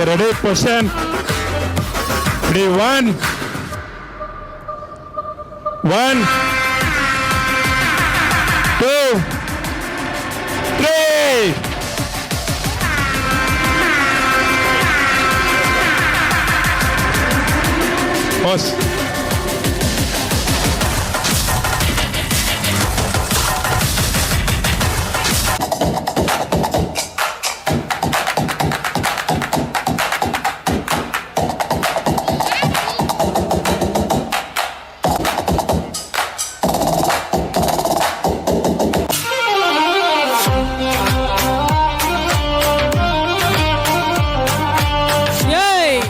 ready, position. Ready, one, two, three. Pause. Yay!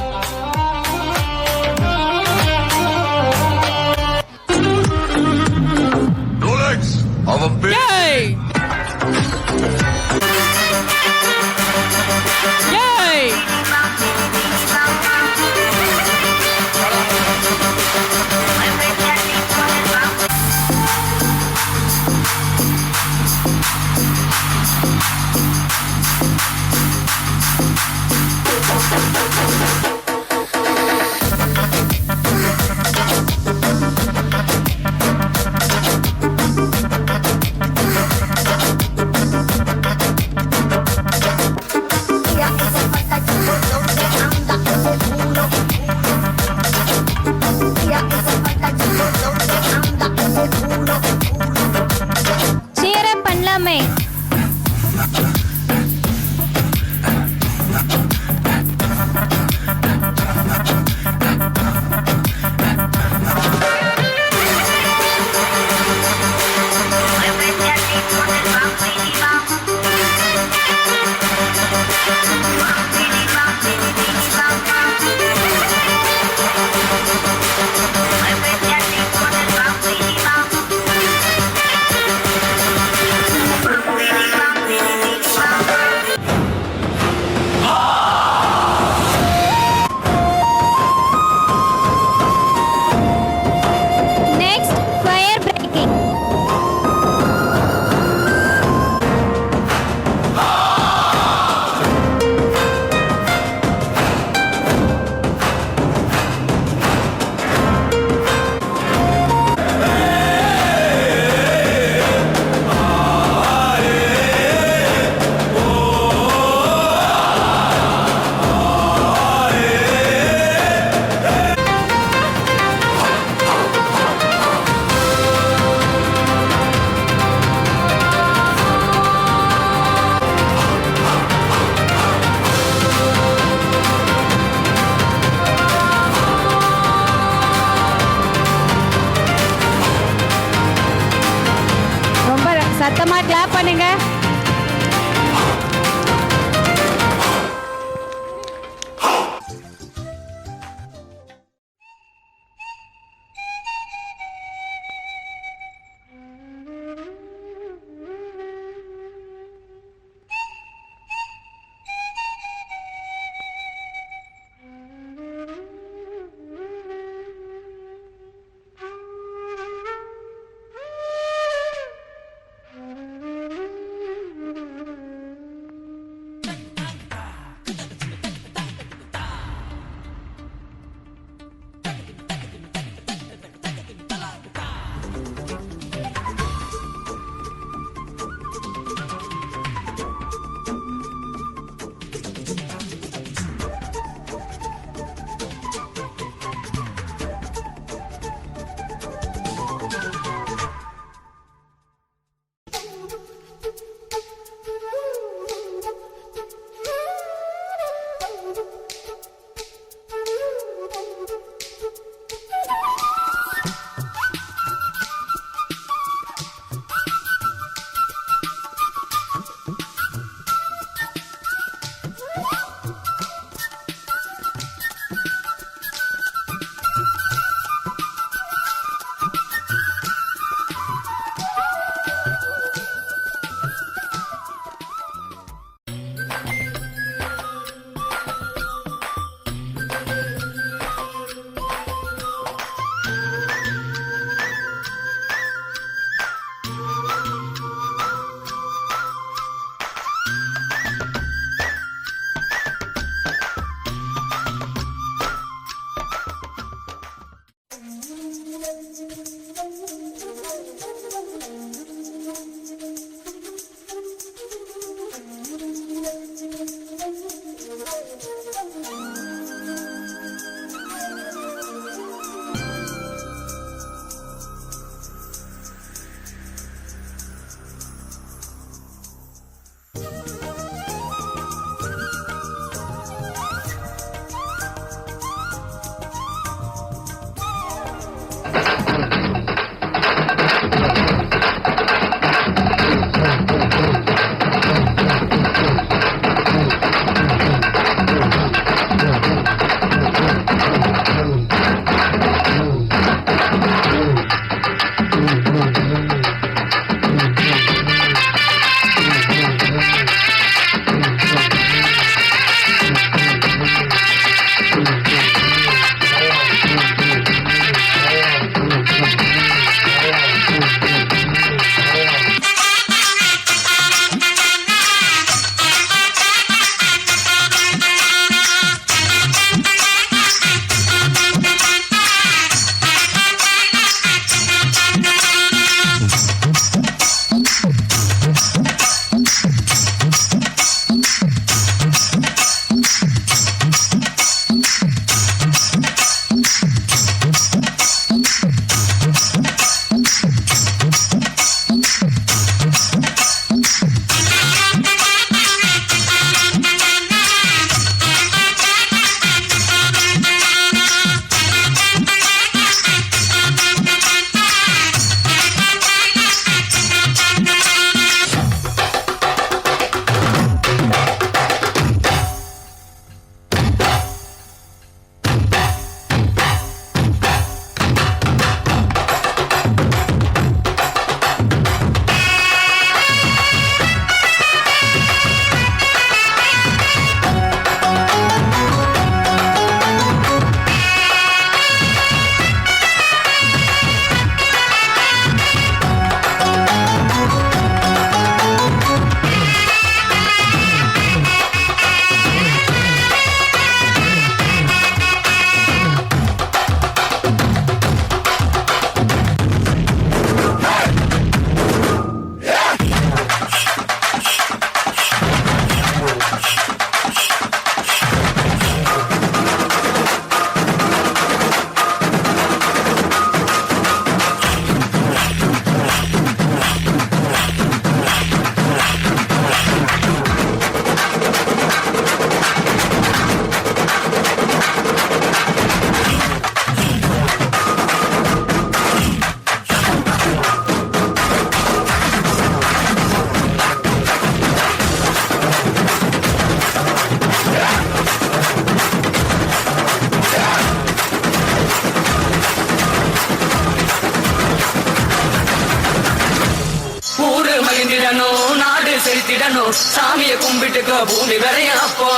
செழித்திடணும் சாமியை கும்பிட்டுக்கோ பூமி விளையாப்போ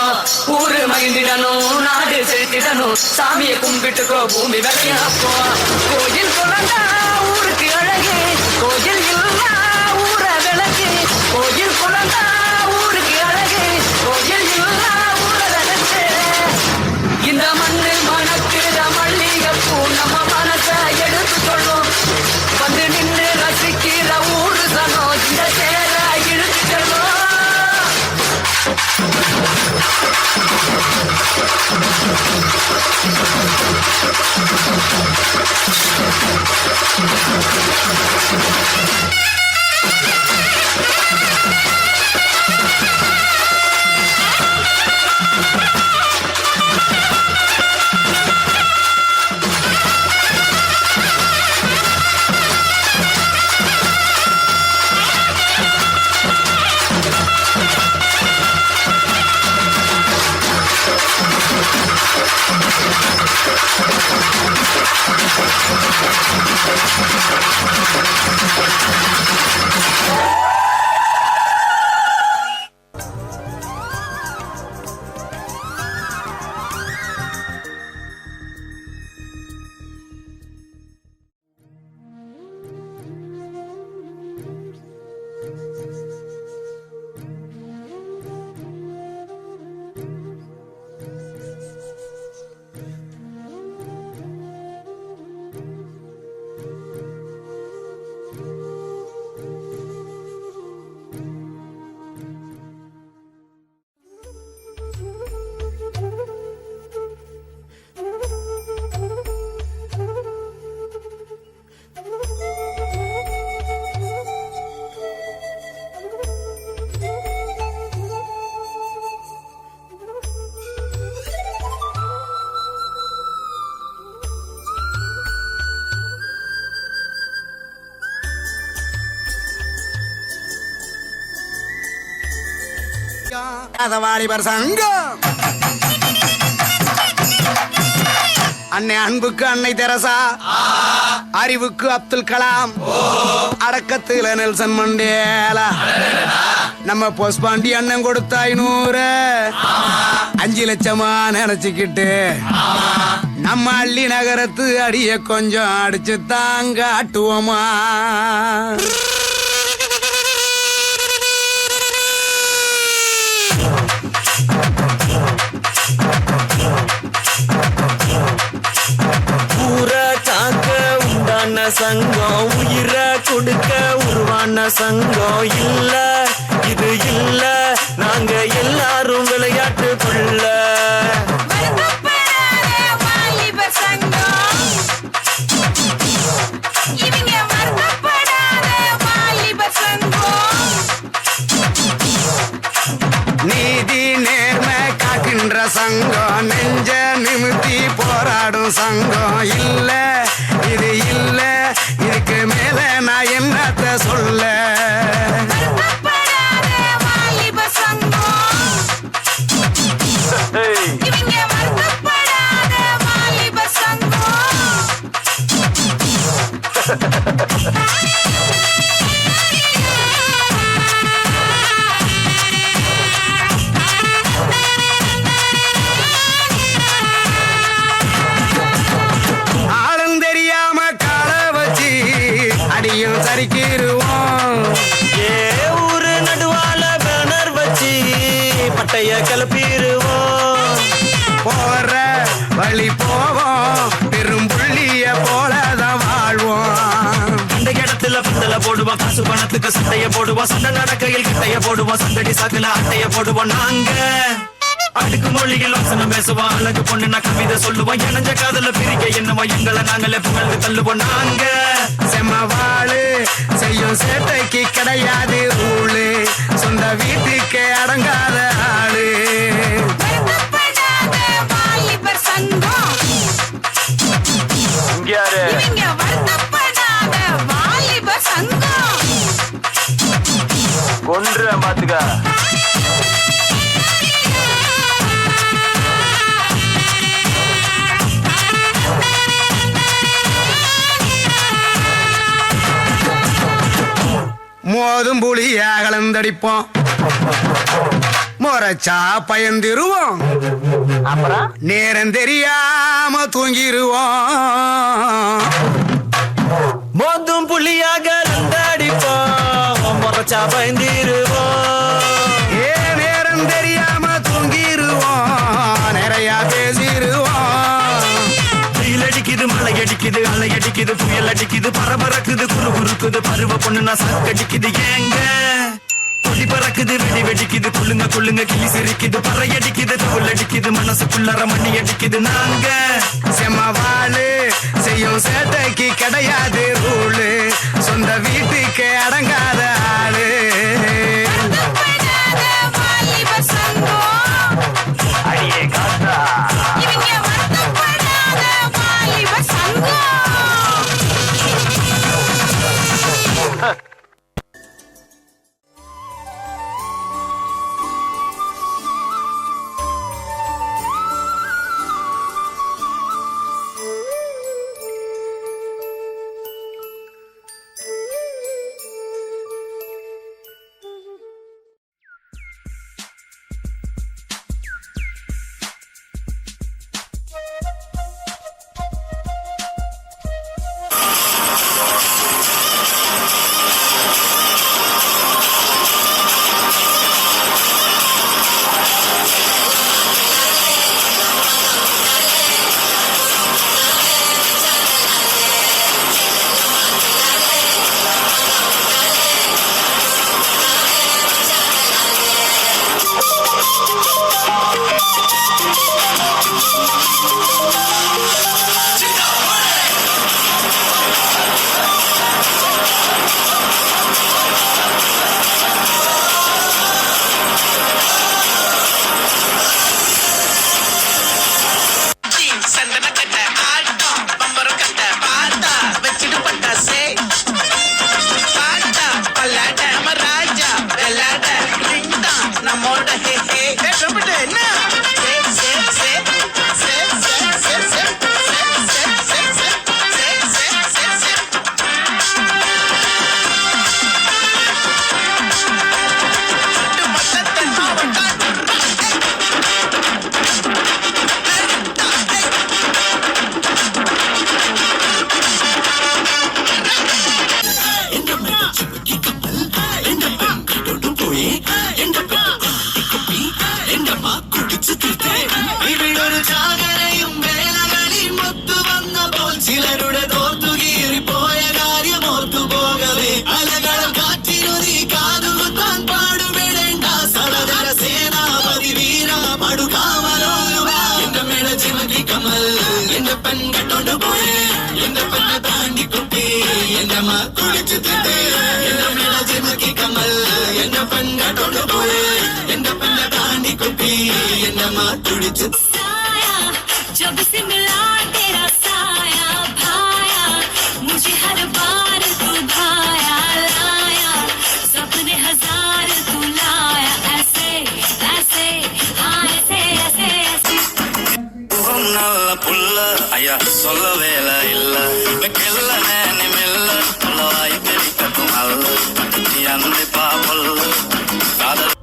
ஊரு மகிழ்ந்திடணும் நாடு செழித்திடணும் சாமியை கும்பிட்டுக்கோ பூமி விளையாப்போ கோயில் குழந்தா ஊருக்கு அழகு கோயில் இல்லா ஊர விளக்கு கோயில் குழந்தா ஊருக்கு அழகு கோயில் இல்லா ஊர விளக்கு இந்த மண்ணு மணக்குற மல்லிகைப்பூ நம்ம மனசை எடுத்து சொல்லும் வந்து நின்று ரசிக்கிற ஊரு சனம் இந்த சேர இழுத்துக்கணும் வாலிபர் சங்கம் அன்னை அன்புக்கு அன்னை தெரசா அறிவுக்கு அப்துல் கலாம் அடக்கத்துல நெல்சன் மண்டேலா நம்ம பொஸ்பாண்டி அண்ணன் கொடுத்த 500 5 லட்சமா நினைச்சுக்கிட்டு நம்ம அள்ளி நகரத்து அடிய கொஞ்சம் அடிச்சு தாங்க ஆட்டுவோமா. சங்கம் உயிரை கொடுக்க உருவான சங்கம் இல்ல இது இல்ல நாங்க எல்லாரும் விளையாட்டு கொள்ள நீதி நேர்மை காக்கின்ற சங்கம் நெஞ்ச நிமித்தி போராடும் சங்கம் இல்ல இது இல்ல இதுக்கு மேல நான் என்னத்த சொல்ல. சரிக்கிருவோம் ஏ ஊரு நடுவால பேனர் வச்சு பட்டைய கிளப்பிடுவோம். போற வழி போவோம் பெரும் புள்ளிய போலதான் வாழ்வோம். இந்த இடத்துல பந்தல போடுவோம் காசு பணத்துக்கு சட்டைய போடுவோம் சண்டை நடக்கையில் கிட்டைய போடுவோம் சங்கடி சாக்குல அட்டைய போடுவோம். நாங்க அடுக்கு மொழியில் வசனம் பேசுவோம் அழகு பொண்ணு நான் கவிதை சொல்லுவோம் இணைஞ்ச காதல பிரிக்க என்னவோ எங்களை நாங்களே புகழ்ந்து தள்ளுவோம். நாங்க செம்மவாளு செய்யும் சேட்டைக்கு கிடையாது ஊழு சொந்த வீட்டுக்கு அடங்காத ஆளு. கொன்ற மாத்துக்க மோதும் புளிய கலந்தடிப்போம் முறைச்சா பயந்திருவோம் நேரம் தெரியாம தூங்கிருவோம். மோதும் புள்ளியாக அடிப்போம் முறைச்சா பயந்திருவோம். ஏ நேரம் தெரியாம தூங்கிருவோம் நிறைய பேசிருவோம். வெயில் அடிக்குது மழை அடிக்குது அலை அடிக்குது புயல் அடிக்குது பரபரக்குது குறு குறுக்குது பருவ பொண்ணு நான் சாக்கடிக்குது ஏங்க கொடி பறக்குது வெடி வெடிக்குது குள்ளுங்க குள்ளுங்க கிளி சிரிக்குது பறை அடிக்குது தோல் அடிக்குது மனசுக்குள்ளார மண்ணி அடிக்குது. நாங்க செம்மவாளு செய்யும் சேட்டைக்கு கிடையாது ரூலு சொந்த வீட்டுக்கு அடங்காத ஆளு. அடியே காத்தா இந்த பெண் கட்டோண்டு போய் இந்த பெண்ணை தாண்டி குட்டி என்னமா குளிச்சு திட்டு என்ன மேல ஜிமுக்கி கமல் என்ன பெண் கட்டோண்டு போய் இந்த பெண்ணை தாண்டி குட்டி என்னமா குளிச்சு जब से मिला तेरा साया भाया मुझे हर बार तू भाया लाया सपने हजार तू लाया ऐसे ऐसे हाँ ऐसे ऐसे ऐसे நல்ல புள்ள ஐயா சொல்ல வேலை இல்ல வெக்கல்ல நேனி மெல்ல புள்ளவாய் பிரிக்கட்டும் அல்ல நீ அந்த பாப்பல்ல காதல்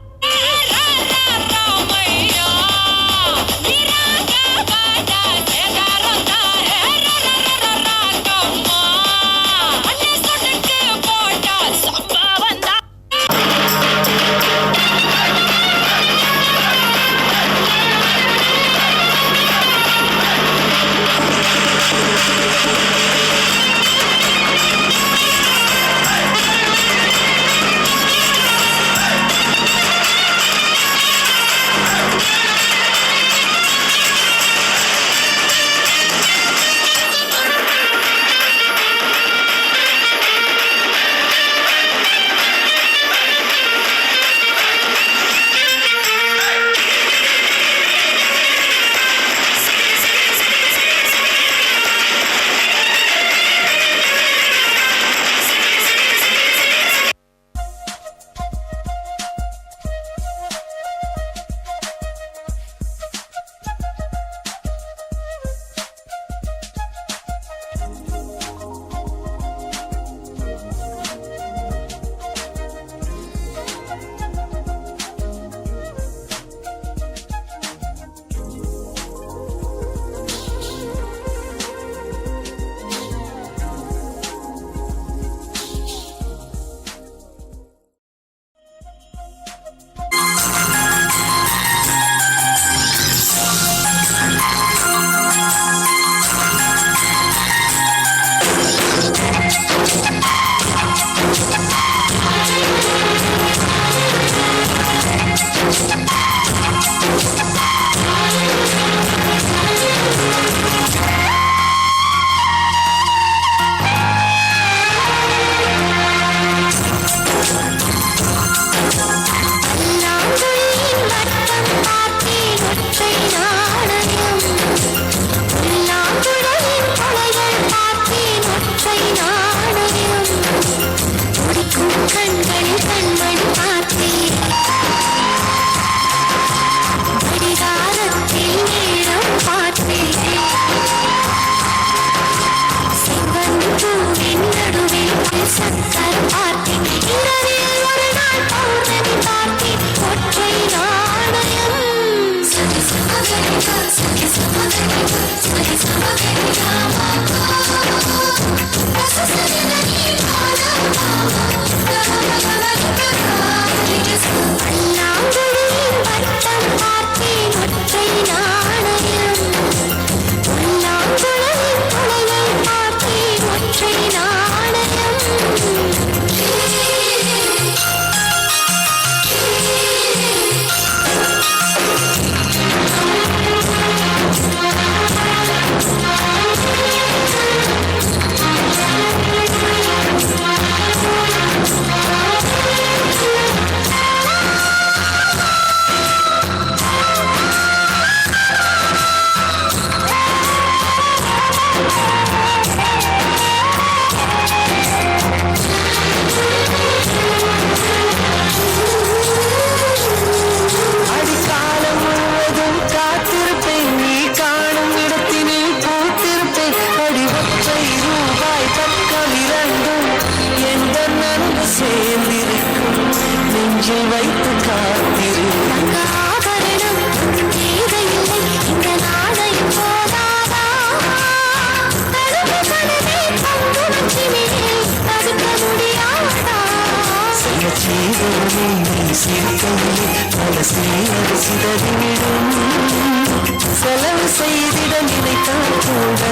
செலவு செய்திட நினைத்தால் கூட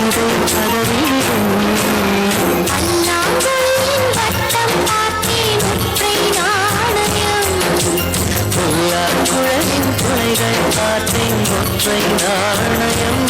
இதை பதவிடும் குழலின் துளைகள் பார்த்தேன் ஒற்றை நாணயம்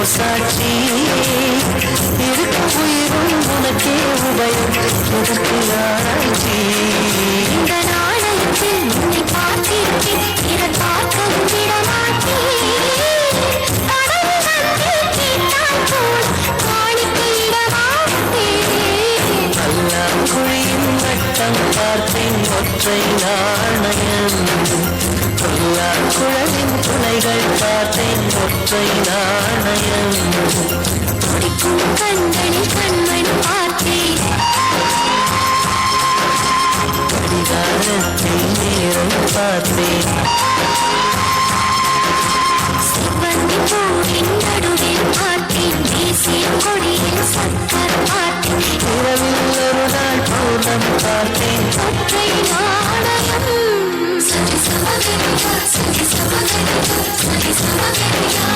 சாட்சி இருக்கும் உயிரும் உனக்கே உபயம் எதற்கு ஆராய்ச்சி இந்த நாணயத்தில் உன்னை பார்த்திருக்கேன் இதை பார்க்கவும் விட மாட்டேன் கடவுள் வந்து கேட்டால் போல் காணிக்கையிட மாட்டேன் பல்லாங்குழியின் வட்டம் பார்த்தேன் ஒற்றை நாணயம் குழலின் துணைகள் பார்த்தேன் ஒற்றை நாணயம் துடிக்கும் கண்களில் கண்மணி பார்த்தேன் கடிகாரத்தில் நேரம் பார்த்தேன் சிவந்தி பூவின் நடுவில் பார்த்தேன் தேசிய கொடியில் சக்கர் பார்த்தேன் இரவில் ஒரு நாள் பூர்ணம் பார்த்தேன் ஒற்றை நாணயம் சரி சமகரியா சரி சமகரியா சரி சமகரியா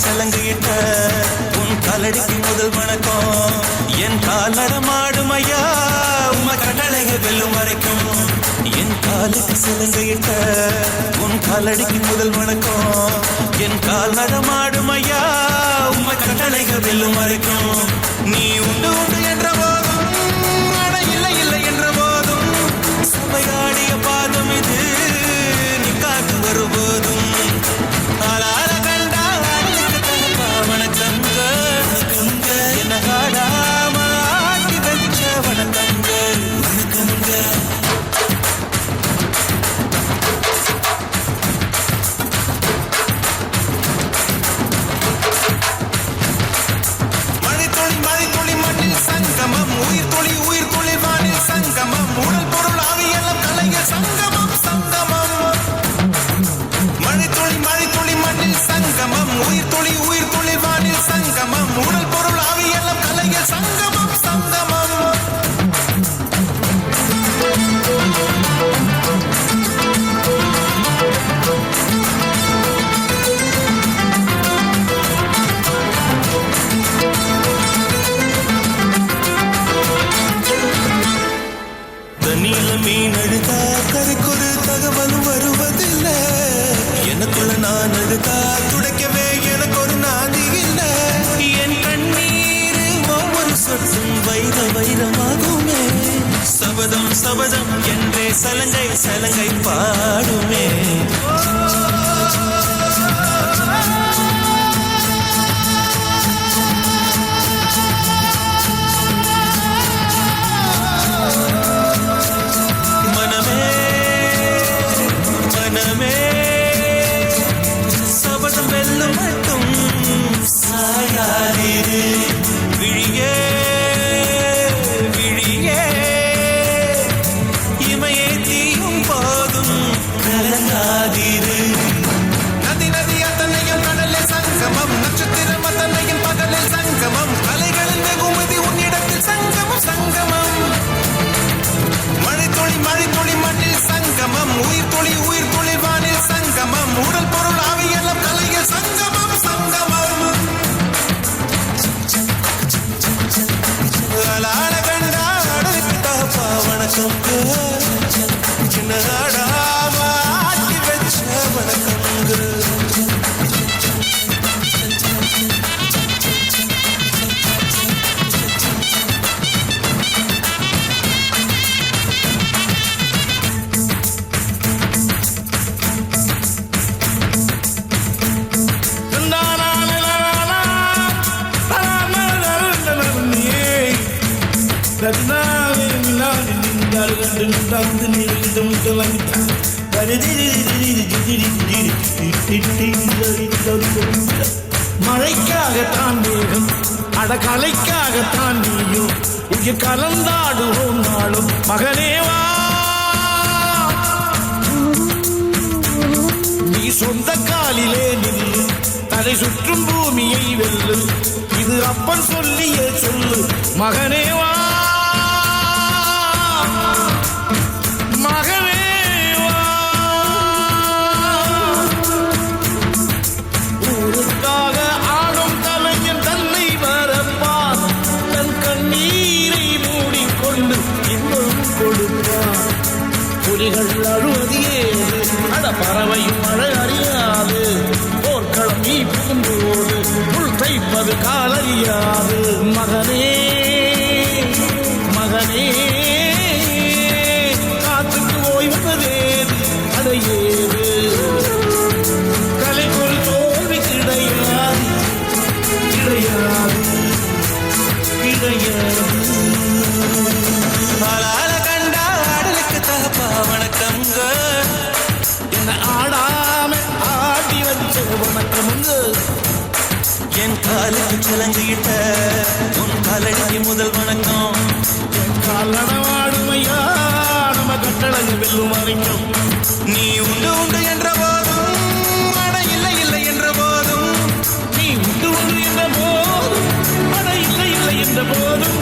சலங்கிட்ட உன் காலடிக்கு முதல் வணக்கம் என் கால் நடமாடும் ஐயா உம்ம கடலைக வெல்லும் வரைக்கும் என் காலுக்கு சலங்கிட்ட உன் காலடிக்கு முதல் வணக்கம் என் கால் நடமாடும் ஐயா உம்ம கடலைக வெல்லும் வரைக்கும் நீ உண்டு உண்டு என்ற போதும் அட இல்லை இல்லை என்ற போதும் சபையாடிய பாதம் இது நீ காத்து வரும்போதும் சபதம் என்றே சலங்கை சலங்கை பாடுமே மனமே மனமே சபதம் வெல்லும் மட்டும் சாயாதிரு விழியே வணக்கங்க என்ன ஆடாம ஆட்டி வச்ச வணக்கங்க மழைக்காகத்தான் மேகம் அடகலைக்காகத்தான் நீயும் இங்கு கலந்தாடுவோம் நாளும் மகனேவா நீ சொந்த காலிலே நில்லு தலை சுற்றும் பூமியை வெல்லு இது அப்பன் சொல்லிய சொல்லு மகனேவா மகனேவா ஊருக்காக ஆடும் கலைஞன் தன்னை மறப்பான் தன் கண்ணீரை மூடிக்கொண்டு இன்னும் கொடுப்பான் புலிகள் அழுவது ஏது அட பறவையும் மழை அறியாது போர்க்களம் நீ புகும்போது புல் தைப்பது காலறியாது மகனே மகனே காத்துக்கு ஓய்வதேது அடையேது கலைக்குள் தோல்வி கிடையாது கிடையாது கிடையாது ஆளால கண்டா ஆடலுக்கு தகப்பா வணக்கங்க என்ன ஆடாம ஆடி வச்ச வணக்கமுங்க என் காலுக்கு சிலங்கிட்ட உன் காலடிக்கு முதல் வணக்கம் காலடவாடுமையா நம்ம கட்டளங்கு வெல்லும் வரைக்கும் நீ உண்டு உண்டு என்ற போதும் அட இல்லை இல்லை என்ற போதும் நீ உண்டு உண்டு என்ற போதும் அட இல்லை இல்லை என்ற போதும்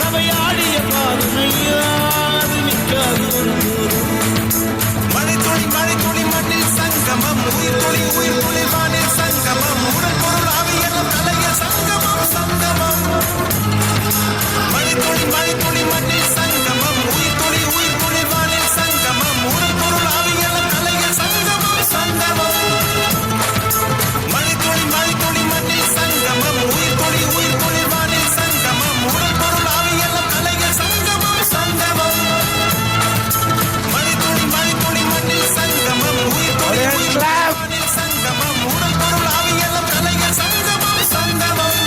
சபையாடிய பாதுமையாது நிற்காது ஒருபோதும் மழை துளி மண்ணில் சங்கமம் உயிர் துளி வானில் சங்கமம் உடல் பொருள் ஆவியெல்லாம் தலைய சங்கமம் சங்கமம் மழை துளி மண்ணில் சங்கமம் உயிர் துளி வானில் சங்கமம் உடல் பொருள் ஆவியெல்லாம் தலைய சங்கமம் சங்கமம் மழை துளி மண்ணில் சங்கமம் உயிர் துளி வானில் சங்கமம் உடல் பொருள் ஆவியெல்லாம் தலைய சங்கமம் சங்கமம் மழை துளி மண்ணில் சங்கமம் உயிர் துளி வானில் சங்கமம் உடல் பொருள் ஆவியெல்லாம் தலைய சங்கமம் சங்கமம்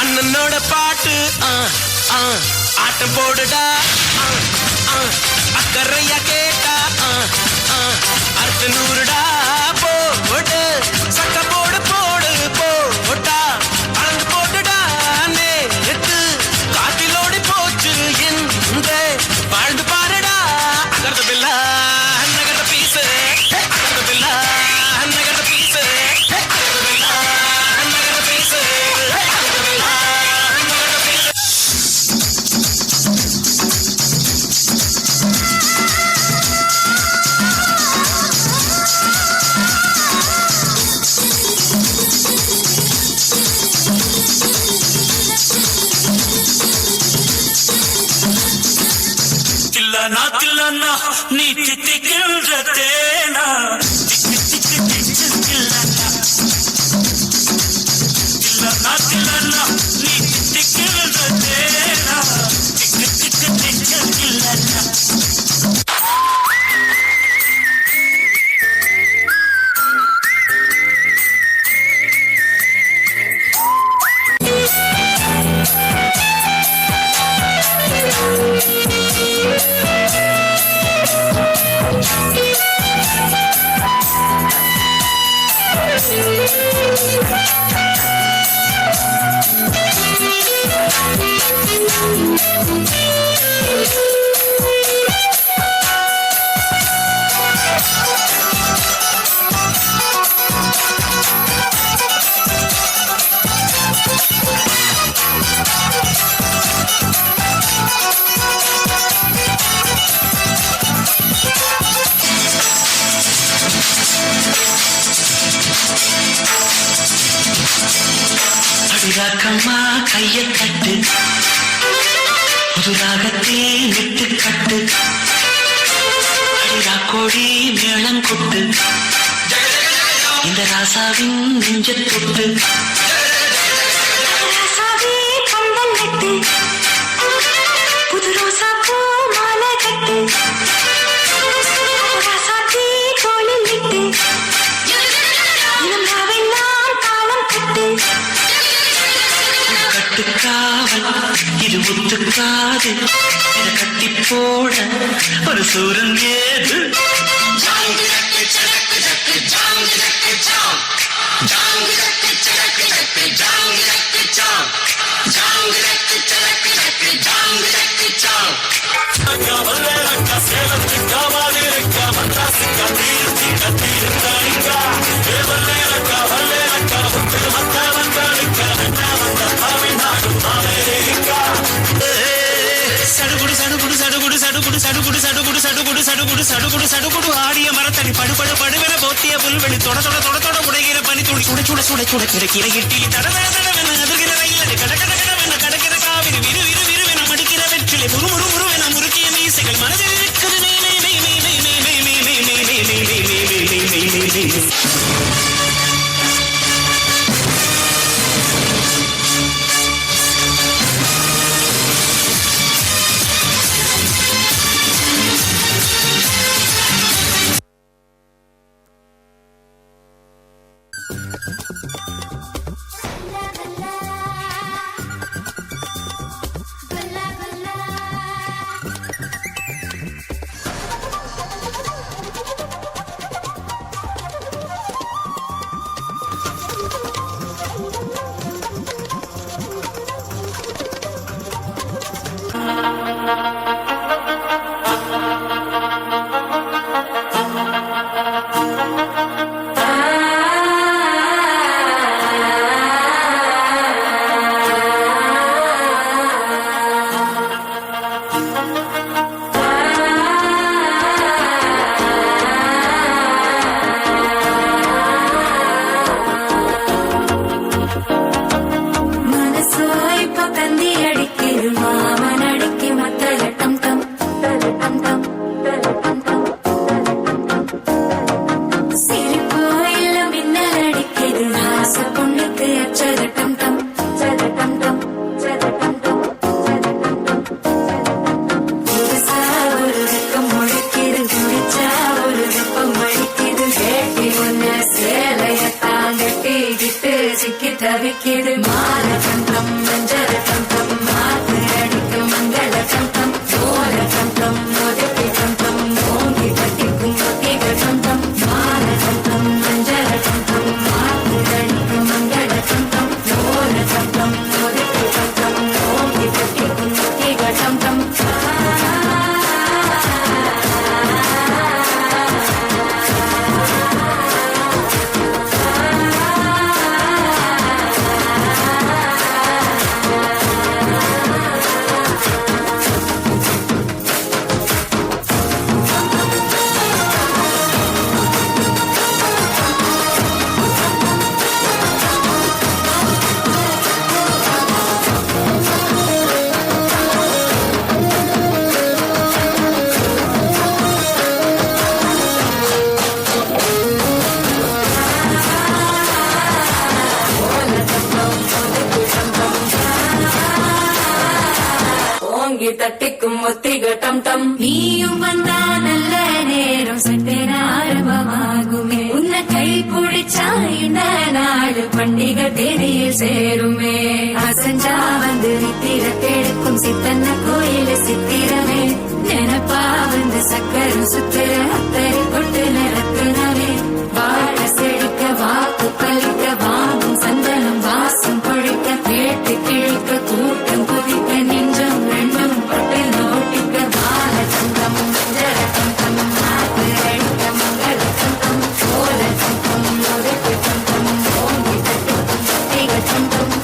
அண்ணனோட பாட்டு ஆட்டம் போடுடா அக்கறையா கேட்டா அர்த்த நூறுடா போடு சக்க போடு போடு நாத்தில் அண்ணா நீ தித்திக்கின்ற தேனா நாத்தில் அண்ணா நீ தித்திக்கின்ற தேனா ராக்கம்மா கைய கட்டு புது ராகத்தில் விட்டு கட்டு அடிராக்கோடி மேளம் கொட்டு இந்த ராசாவின் நெஞ்ச தொட்டு புது ரோசா பூ மாலை கட்டு ராசாத்தி தோளில் விட்டு இனம் ராவெல்லாம் தாளம் கட்டு கட்டுக்காவல் இது ஒத்துக்காது இதை கட்டி போட ஒரு சூரன் ஏது சடுகுடு ஆடிய மரத்தடி படுபடு படுவென போத்திய புல்வெளி தொட தொட தொட தொட உடைகிற பனி துளி சுட சுட சுட சுட கிடைக்கிற இட்டிலி தடவென தடவென அதிர்கிற ரயில் கடகடகடவென கடக்கிற காவிரி விரு விரு விருவென மடிக்கிற வெற்றிலை முறு முறு முருவென முறுக்கிய மீசைகள் மனதில் இருக்கிறது தவிக்கிது மால கண்டம் மஞ்சள் கண்டம் மாத்து அடிக்கும் மங்கள கண்டம் சோழ கண்டம் முதக்கி கண்டம் ஓங்கி பட்டிக்கும் ஒத்திக கண்டம் மால கண்டம் மஞ்சள் கண்டம் மாத்து அடிக்கும் மங்கள கண்டம் சோழ கண்டம் முதக்கி கண்டம் ஓங்கி பட்டிக்கும் ஒத்திக கண்டம் தட்டிக்கும் ஒத்திக டம் டம் நீயும் வந்தா நல்ல நேரம் சட்டென ஆரம்பமாகுமே உன்னை கை பிடிச்சா இந்த நாடு பண்டிகை தேதியில் சேருமே அசஞ்சா வந்து நித்திர தேடுக்கும் சித்தன்ன கோயில சித்திரமே நினப்பா வந்து சக்கரம் சுத்திர அத்தரை கொட்டு நிறத்துனவே வாழ செழிக்க வாக்கு பலிக்க வாங்கும் சந்தனம் வாசம் பொழிக்க கேட்டு கிழிக்க கூட்டம் குதிக்க நெஞ்சம் ரெண்டும் பட்டு நோட்டிக்க வாழ சங்கம் மஞ்சள சங்கம் நாக்கு அடிக்க மங்கள சங்கம் சோழ சங்கம் உதட்டு சங்கம் ஓங்கி தட்டுக்கும் தீக சங்கம்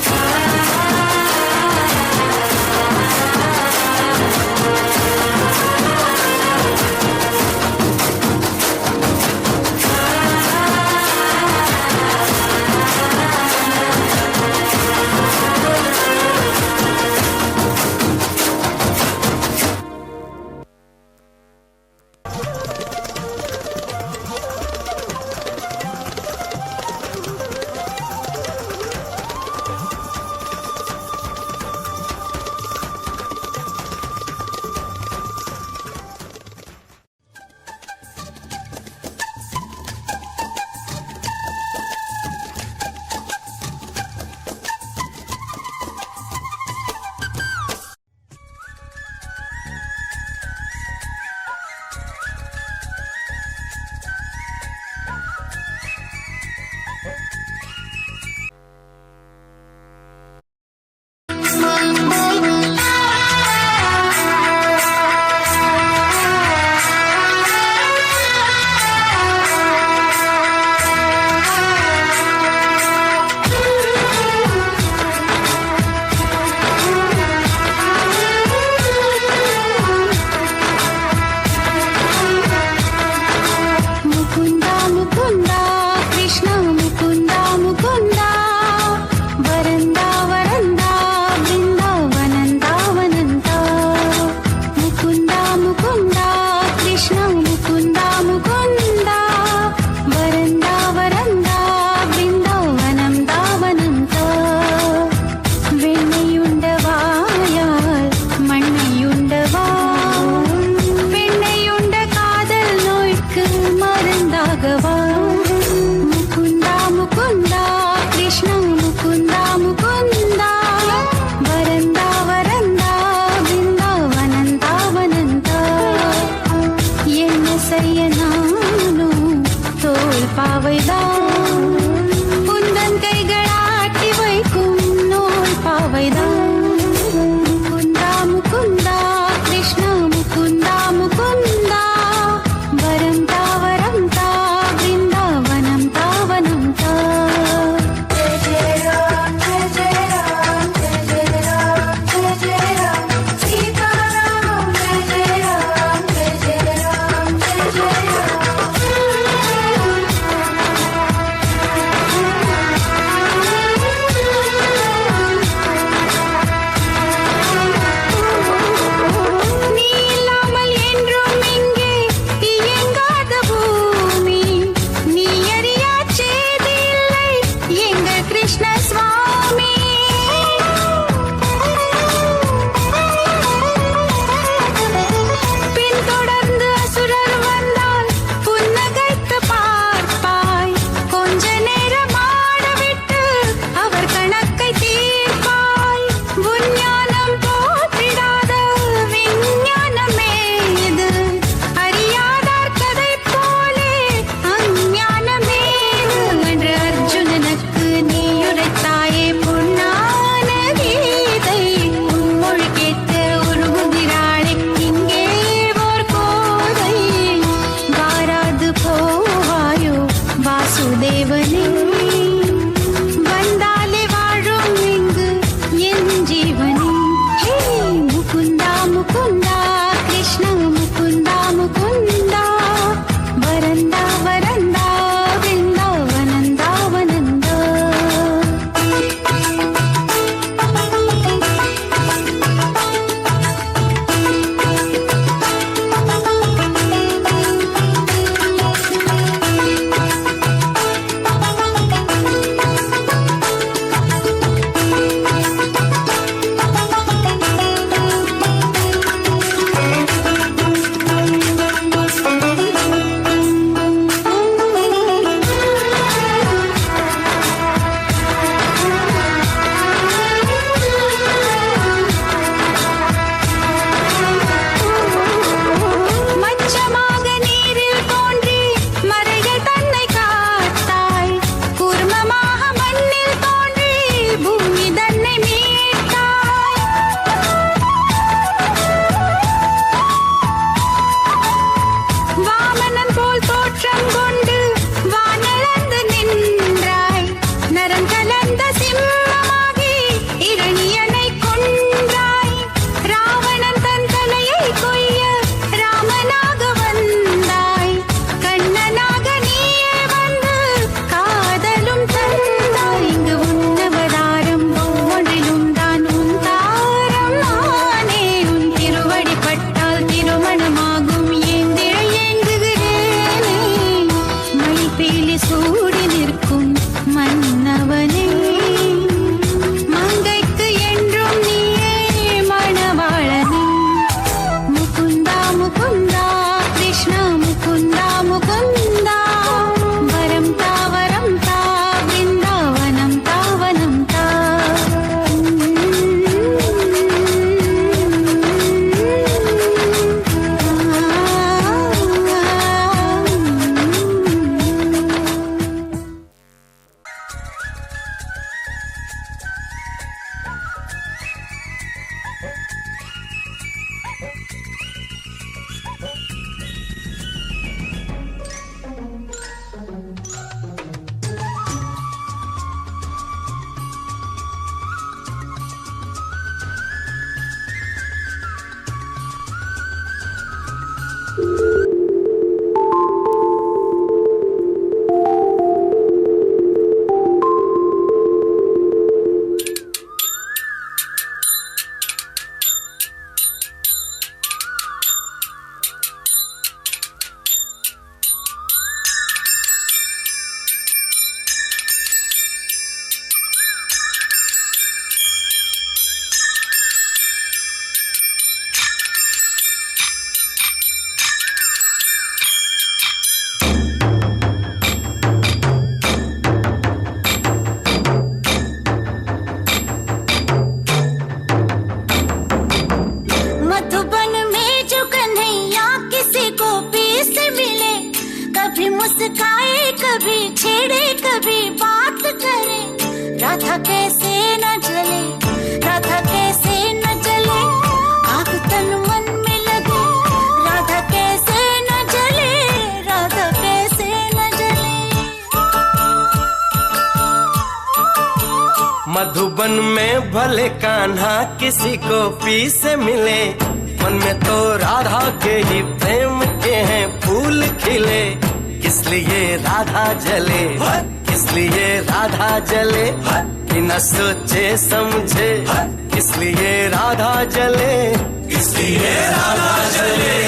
भी बात करे, राधा कैसे न जले, राधा कैसे न जले, आग तन मन में लगे, राधा कैसे न जले, राधा कैसे न जले। मधुबन में भले कान्हा किसी को पी से मिले, मन में तो राधा के ही प्रेम के हैं फूल खिले। किस लिए राधा जले, किस लिए राधा जले, बिना सोचे समझे, किस लिए राधा जले, किस लिए राधा जले।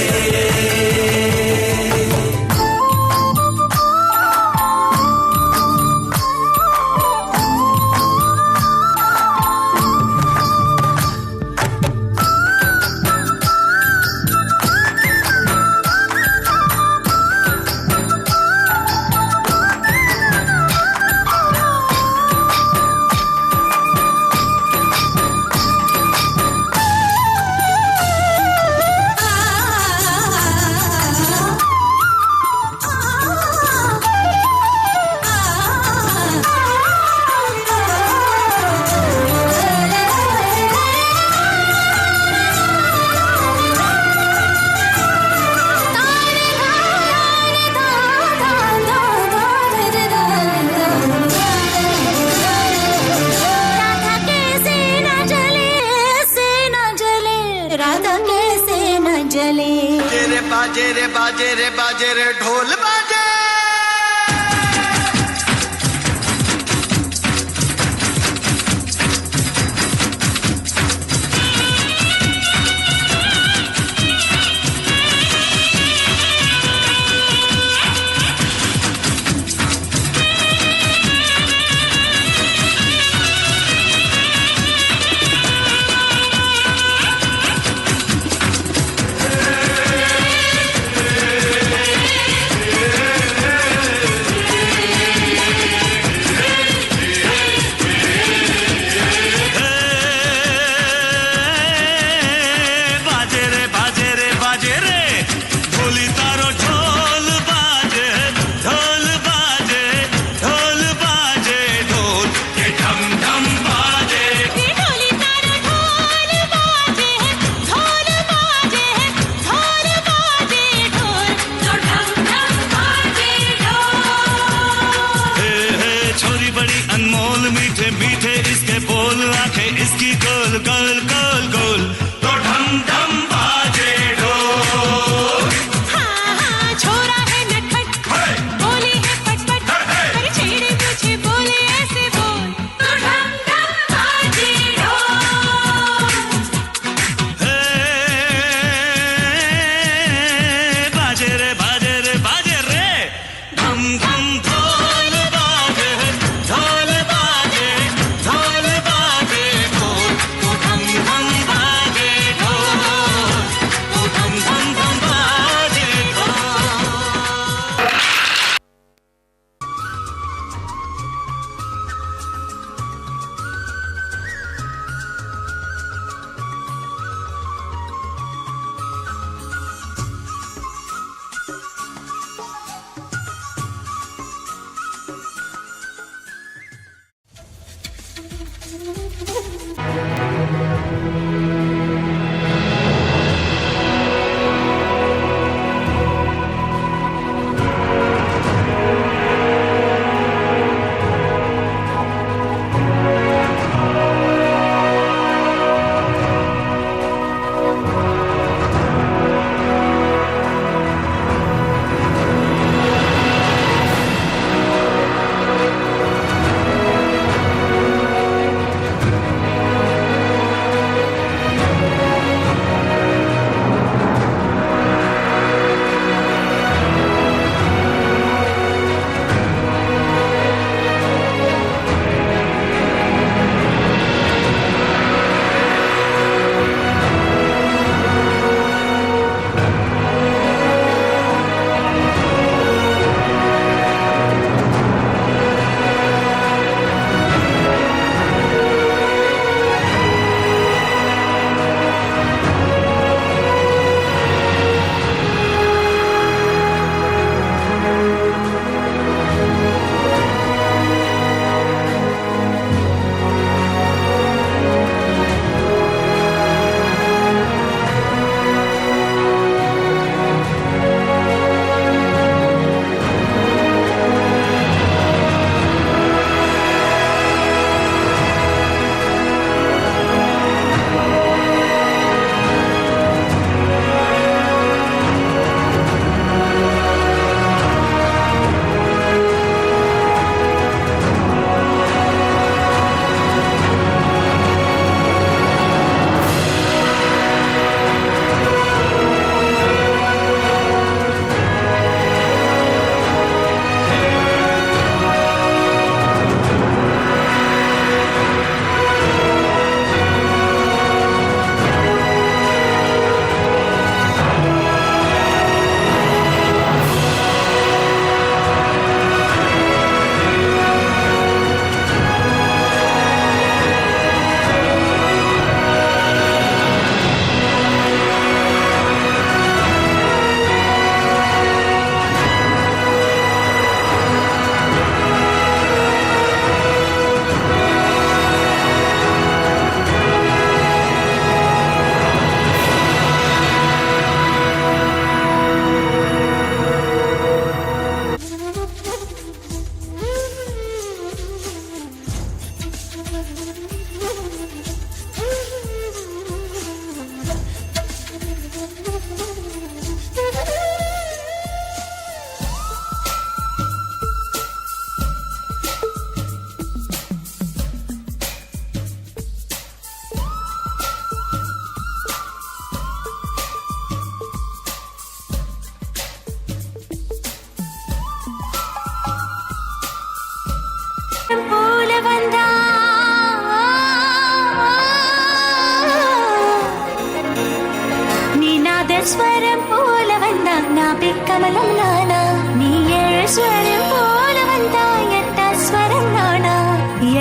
बाजे रे बाजे रे बाजे रे ढोल बाजे। मीठे मीठे इसके बोल, आंखें इसकी गोल गोल गोल गोल, तो ढम ढम बाजे ढोल। हाँ हाँ छोरा है नटखट, बोली है पटपट, पर छेड़े मुझे बोले ऐसे बोल, तो ढम ढम बाजे ढोल। बाजे रे बाजे रे बाजे रे, ढम ढम ढोल बाजे, ढोल बाजे, ढोल बाजे ढोल, तो ढम கமலம் நானா நீ ஏழு ஸ்வரம் போல வந்தா எட்டா ஸ்வரம் நானா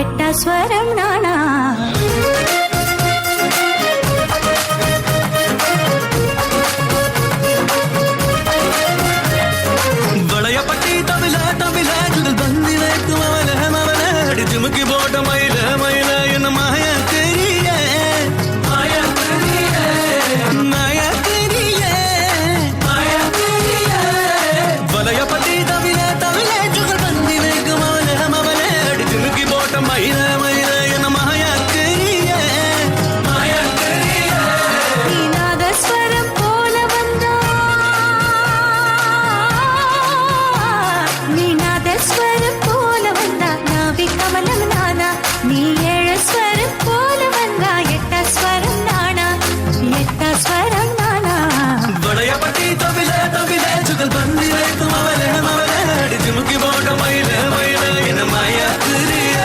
எட்டா ஸ்வரம் நானா வளையப்பட்டி தமிழ தமிழ சுடல் பந்தி வைக்கும் அவன அடி ஜிமுக்கி போட்ட மயில மயில என்ன மாய தெரிய வளையப்பட்டி தமிழ தமிழ சுடல் பந்தி வைக்கும் அவன அடி ஜிமுக்கி போட்ட மயில மயில என்ன மாய தெரிய நீ நாதஸ்வரம் போல வந்தா நீ நாதஸ்வரம் போல வந்தா நாவி கமலம் நானா நீ ஏழு ஸ்வரம் போல வந்தா எட்டா ஸ்வரம் நானா எட்டா ஸ்வரம் நானா வளையப்பட்டி தமிழ தமிழ சுடல் பந்தி வைக்கும் அவன அடி ஜிமுக்கி போட்ட மயில மயில என்ன மாய தெரிய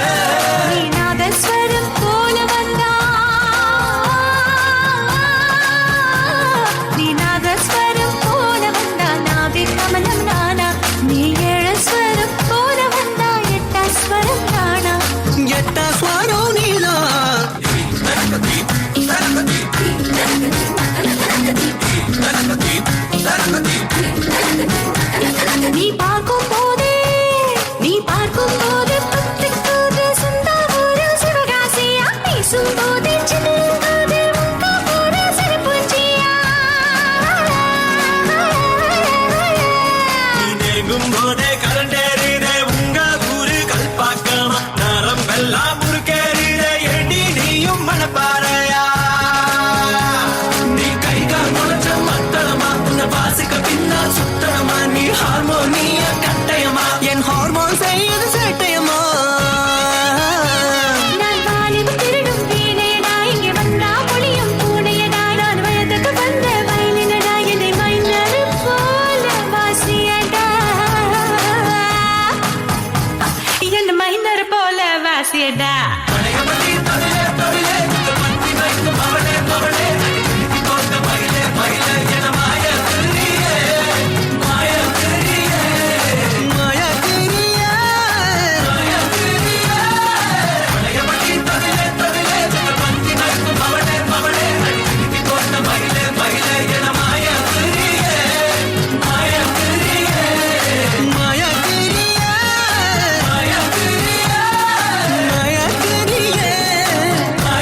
நீ நாதஸ்வரம் போல வந்தா நீ நாதஸ்வரம் போல வந்தா நாவி கமலம் நானா நீ ஏழு ஸ்வரம் போல வந்தா எட்டா ஸ்வரம் நானா எட்டா ஸ்வரம் நீலா நீ பார்க்கும் போதே பத்துக்குது சுந்தாவூரு சிவகாசியா பேசும் போதே சின்னது முக்கா போட சிறப்புச்சியா நீங்கும் போதே கரண்டேறிதே உங்க ஊரு கல்பாக்கமா நரம்பெல்லாம் முறுக்கேறிதே ஏண்டி நீயும் மனப்பாறையா நீ கை கால் முளைச்ச மத்தளமா உன்னை வாசிக்க பின்னால் சுத்தனமா நீ ஹார்மோனிய கட்டயமா என் ஹார்மோன் செய்யுது சேட்டையமா நான் வாலிப திருடும் வீணையடா இங்கே வந்தா மொழியும் பூனையடா நான் வயதுக்கு வந்த வயலினடா என்னை மைந்தரு போல வாசியடா என்ன மைந்தரு போல வாசியடா வளையப்பட்டி தமிழே தமிழே பந்தி வைக்கும் அவளே அவளே அடி போட்ட மயிலே மயிலே என மாய தெரிய மாய தெரிய மாய தெரிய மாய தெரிய வளையப்பட்டி தமிழே தமிழே பந்தி வைக்கும் அவளே அவளே அடி போட்ட மயிலே மயிலே என மாய தெரிய மாய தெரிய மாய தெரிய மாய தெரிய மாய தெரிய மாய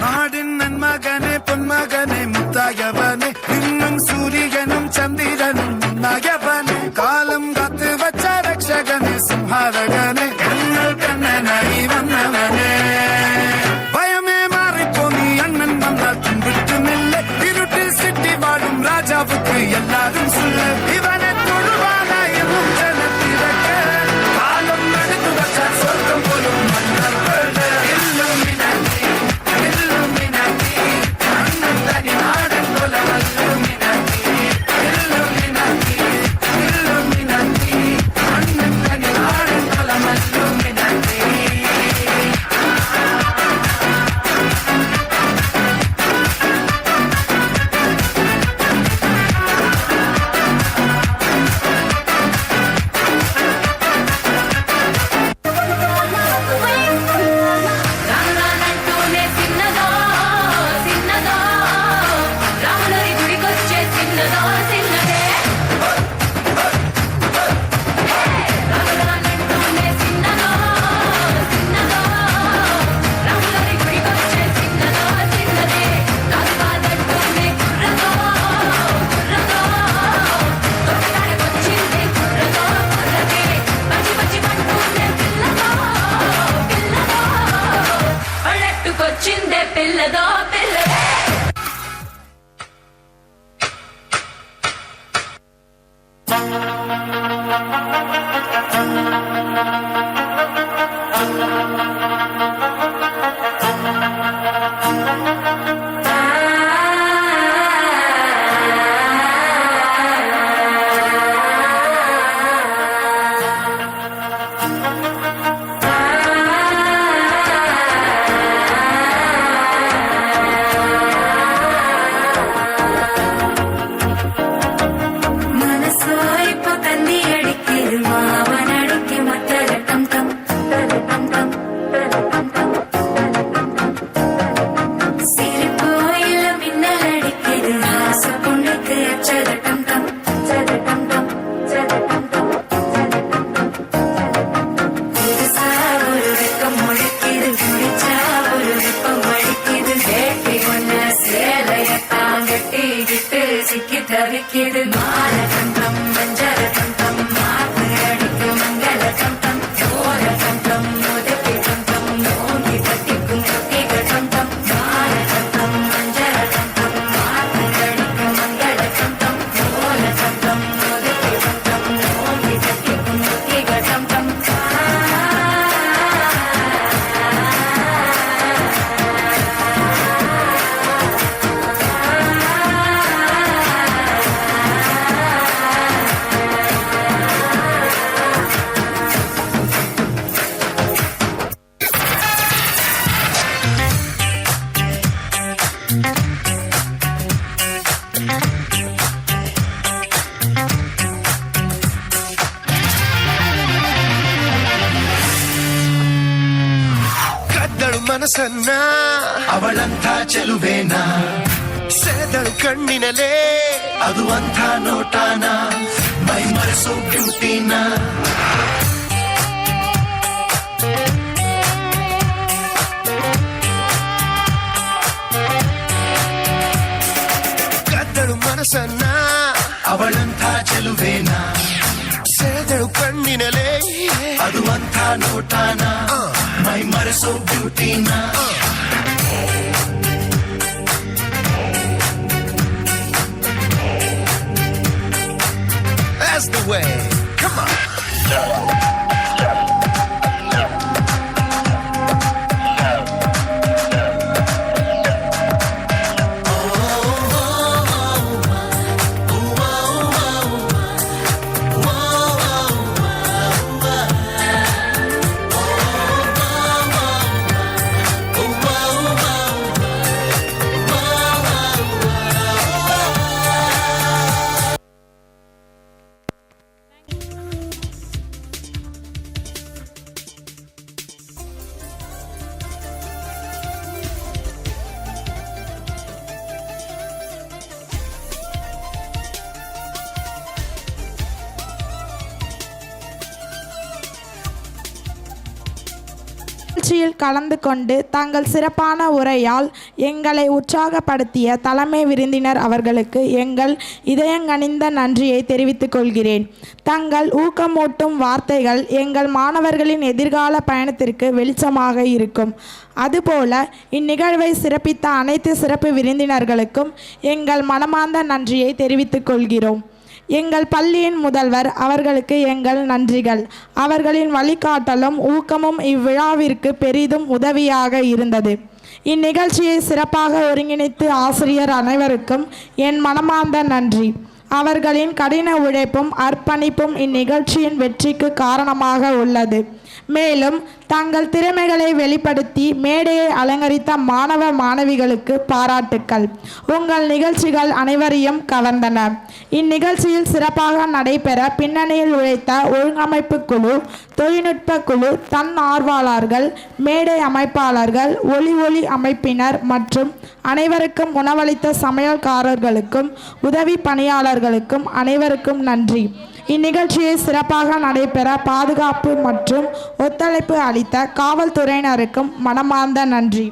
நாடின் நன்மகனே பொன்மகனே முத்தாயவனே இன்னும் சூரியனும் சந்திரனும் முன்னாயவனே காலம் காத்து வச்ச ரட்சகனே சிம்ஹாரகனே கண்ணல் கண்ணனாய் வந்தவனே பயமே மாறிப்போ நீ அண்ணன் வந்தால் தும்பிட்டு நில்ல இருட்டில் சிட்டி வாழும் ராஜாவுக்கு எல்லாரும் சொல்ல இவனை தொழுவானா என்னும் ஜனத்திரக்க காலம் நடந்து வச்ச சொர்க்கம் போலும் மன்னர் Illuminati, Illuminati, அண்ணன் தனி நாடன் போல Illuminati, Illuminati, Illuminati, அண்ணன் தனி நாடன் போல Illuminati. రానురానంటూనే చిన్నదో చిన్నదో రాములరి గుడికొచ్చే చిన్నదో చిన్నదే రానురానంటూనే చిన్నదో చిన్నదో రాములరి గుడికొచ్చే చిన్నదో చిన్నదే రాజు కాదంటూనే కుర్రదో కుర్రదో తొక్కడానికొచ్చింది కుర్రదో కుర్రదే పచ్చి పచ్చి పంటూనే పిల్లదో పిల్లదో పళ్ళెట్టుకొచ్చిందే పిల్లదో పిల్లదే மனசோ இப்போ தந்தி அடிக்குது மாவன் அடிக்க மத்தர டம் டம் டம் டம் சிரிப்போ இல்ல மின்னல் அடிக்குது ஆசை பொண்ணுக்கு அச்சத டம் டம் டம் டம் புதுசா ஒரு வெக்கம் முழிக்குது குடிச்சா ஒரு வெப்பம் அடிக்குது வேட்டி ஒண்ணு சேலைய தாங்கட்டிக்கிட்டு சிக்கி தவிக்குது மால கண்டம் மஞ்சள கண்டம் மாத்து அடிக்கு மங்கள கண்டம் சோழ கண்டம் முதப்பி கண்டம் நோங்கி கட்டிக்கும் கட்டிக கண்டம் மால கண்டம் மஞ்சள கண்டம் மாத்து அடிக்கு மங்கள கண்டம் சோழ கண்டம் முதப்பி கண்டம் நோங்கி கட்டிக்கும் கட்டிக கண்டம் ಕದ್ದಳು ಮನಸ್ಸನ್ನ ಅವಳಂಥ ಚೆಲುವೇನ ಸೆಳೆದಳು ಕಣ್ಣಿನಲೇ ಅದು ಅಂಥ ನೋಟಾನ ಮೈ ಮರೆಸೋ ಬ್ಯೂಟಿನ ಕದ್ದಳು ಮನಸ್ಸನ್ನ ಅವಳಂಥ ಚೆಲುವೇನ ಸೆಳೆದಳು ಕಣ್ಣಿನಲೇ ಅದು ಅಂಥ ನೋಟಾನ ಮೈ ಮರೆಸೋ ಬ್ಯೂಟಿನ That's the way. Come on. நிகழ்ச்சியில் கலந்து கொண்டு தங்கள் சிறப்பான உரையால் எங்களை உற்சாகப்படுத்திய தலைமை விருந்தினர் அவர்களுக்கு எங்கள் இதயங்கனிந்த நன்றியை தெரிவித்துக் கொள்கிறேன். தங்கள் ஊக்கமூட்டும் வார்த்தைகள் எங்கள் மாணவர்களின் எதிர்கால பயணத்திற்கு வெளிச்சமாக இருக்கும். அதுபோல இந்நிகழ்வை சிறப்பித்த அனைத்து சிறப்பு விருந்தினர்களுக்கும் எங்கள் மனமார்ந்த நன்றியை தெரிவித்துக் கொள்கிறோம். எங்கள் பள்ளியின் முதல்வர் அவர்களுக்கு எங்கள் நன்றிகள். அவர்களின் வழிகாட்டலும் ஊக்கமும் இவ்விழாவிற்கு பெரிதும் உதவியாக இருந்தது. இந்நிகழ்ச்சியை சிறப்பாக ஒருங்கிணைத்து ஆசிரியர் அனைவருக்கும் என் மனமார்ந்த நன்றி. அவர்களின் கடின உழைப்பும் அர்ப்பணிப்பும் இந்நிகழ்ச்சியின் வெற்றிக்கு காரணமாக உள்ளது. மேலும் தங்கள் திறமைகளை வெளிப்படுத்தி மேடையை அலங்கரித்த மாணவ மாணவிகளுக்கு பாராட்டுக்கள். உங்கள் நிகழ்ச்சிகள் அனைவரையும் கவர்ந்தன. இந்நிகழ்ச்சியில் சிறப்பாக நடைபெற பின்னணியில் உழைத்த ஒழுங்கமைப்பு குழு, தொழில்நுட்ப குழு, தன்னார்வலர்கள், மேடை அமைப்பாளர்கள், ஒளி அமைப்பினர் மற்றும் அனைவருக்கும் உணவளித்த சமையல்காரர்களுக்கும் உதவி பணியாளர்களுக்கும் அனைவருக்கும் நன்றி. இந்நிகழ்ச்சியை சிறப்பாக நடைபெற பாதுகாப்பு மற்றும் ஒத்துழைப்பு அளித்த காவல்துறையினருக்கும் மனமார்ந்த நன்றி.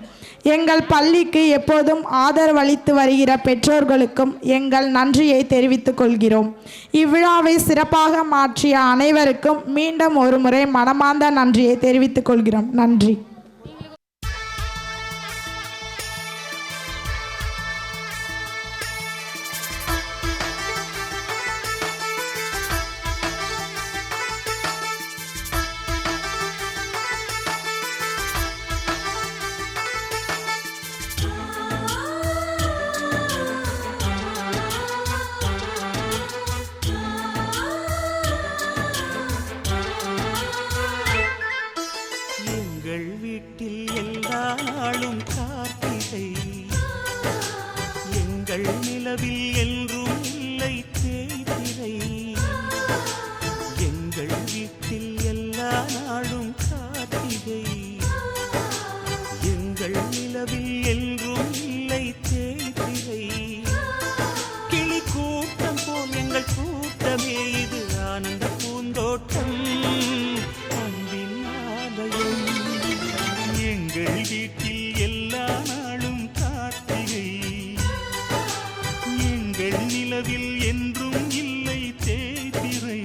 எங்கள் பள்ளிக்கு எப்போதும் ஆதரவளித்து வருகிற பெற்றோர்களுக்கும் எங்கள் நன்றியை தெரிவித்துக் கொள்கிறோம். இவ்விழாவை சிறப்பாக மாற்றிய அனைவருக்கும் மீண்டும் ஒருமுறை மனமார்ந்த நன்றியை தெரிவித்துக் கொள்கிறோம். நன்றி. வீட்டில் எல்லா நாளும் கார்த்திகை எங்கள் நிலவில் என்றும் இல்லை தேய்திரை எங்கள் வீட்டில் எல்லா நாளும் கார்த்திகை எங்கள் நிலவில் என்றும் இல்லை தேய்திரை கிளி கூட்டம் போல் எங்கள் கூட்டமே இது ஆனந்த பூந்தோட்டம் அன்பின் ஆலயம் எங்கள் வீட்டில் எல்லா நாளும் கார்த்திகை எங்கள் நிலவில் என்றும் இல்லை தேய்திரை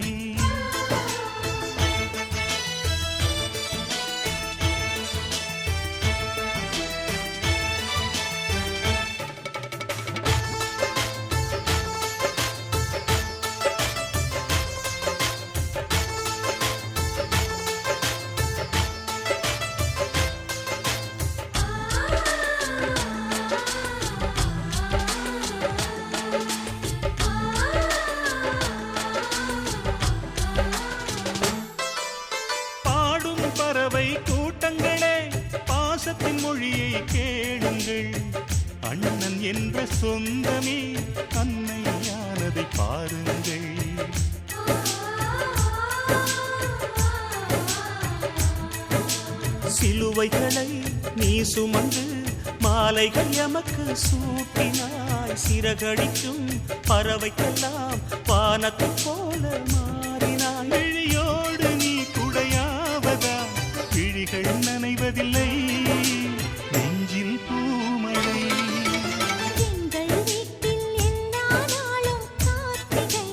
பறவை கூட்டங்களே பாசத்தின் மொழியை கேளுங்கள் அண்ணன் என்ற சொந்தமே அன்னையானதை பாருங்கள் சிலுவைகளை நீ சுமந்து மாலைகள் எமக்கு சூட்டினாய் சிறகடிக்கும் பறவைக்கெல்லாம் வானத்தை போல மாறினாய் விழியோடு நீ குடையாவதா விழிகள் நனைவதில்லை நெஞ்சில் பூமழை எங்கள் வீட்டில் எல்லா நாளும் கார்த்திகை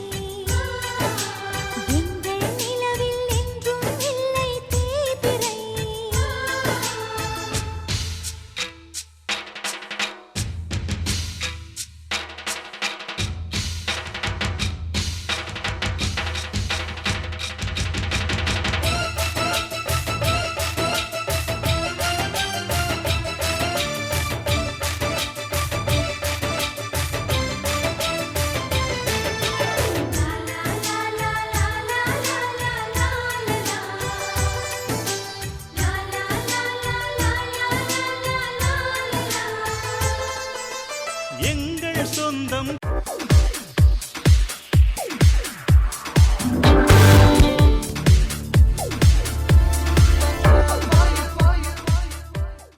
எங்கள் நிலவில் என்றும் இல்லை தேய்பிறை எங்கள் சொந்தம்